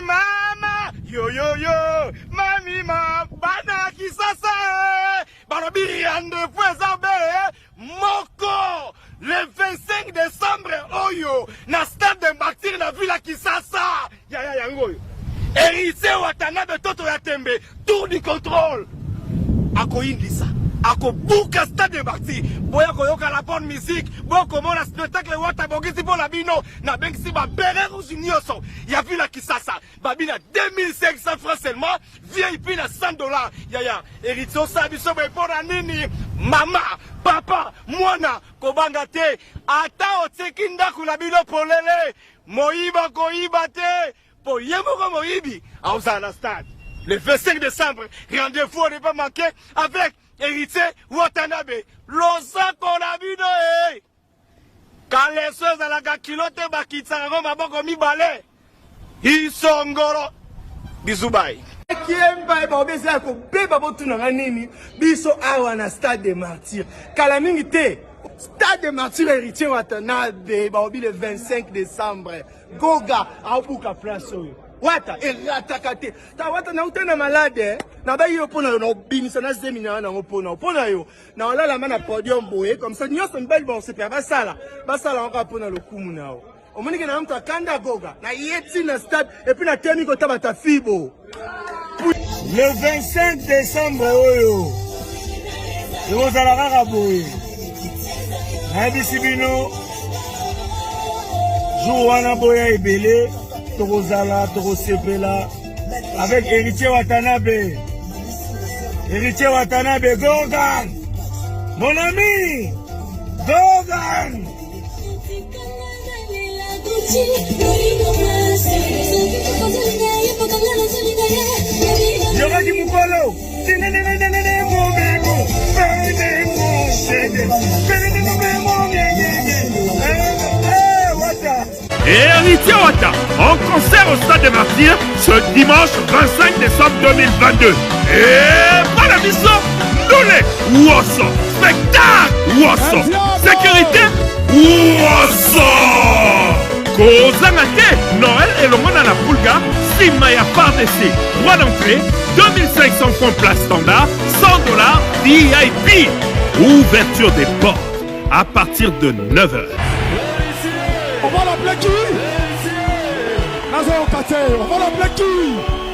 mama, yo yo yo, mami ma, bana kisasa, balobi ande fwezabe, moko, le 25 décembre, oyo, na stade de Martyr na villa Kisasa, ya yangoyo, héritier Watanabe Toto Yatembe, tour du contrôle, ako indisa. Ako buka stade de Martyr boya koyoka la bonne musique boya komona spectacle wata bongisi pour la bino na bengisi ba bere rouge nyonso ya villa Kisasa babina 2500 francs seulement VIP na $100 ya héritier sabiso bepona nini mama papa mwana kobanga te ata oteki ndaku na bino polele moyiba koyiba te po yemoko moyibi aoza na stade le 25 décembre rendez-vous on n'est pas manqué avec héritier Watanabe losa konabino kaleseuse à la kilote bakitsanga maboko mibale isongoro bizubai kiemba ba obeza ko beba botuna nini biso awa na stade de Martyr kala mingi te stade de Martyr héritier Watanabe ba obi le 25 décembre goga abuka place oyo wata eratakate ta wata na utena malade na ba yo pona no binisa na zemina na pona yo na wala la mana podium boye comme ça nyoso mbeli bon c'est pas basala encore pona le kumu nao omonike na mtu akanda goga na yeti na stade et puis na temi ko tabata fibo le 25 décembre oyo yo zala kaka boye na bisibino jour wana boya ebele Torozala, Torosepela, avec héritier Watanabe. Héritier Watanabe, Gogan! Mon ami! Gogan! Yoga Mukolo! Héritier Wata, en concert au Stade de Martyr ce dimanche 25 décembre 2022. Et pas la mission, Noulé, Wosso, spectacle, Wosso, sécurité, Wosso. Kozanate, Noël et le monde à la Pulga, Simaya par d'essai, droit d'entrée, 2500 francs place standard, $100 VIP. Ouverture des portes à partir de 9h. On va l'appeler qui? On va l'appeler qui?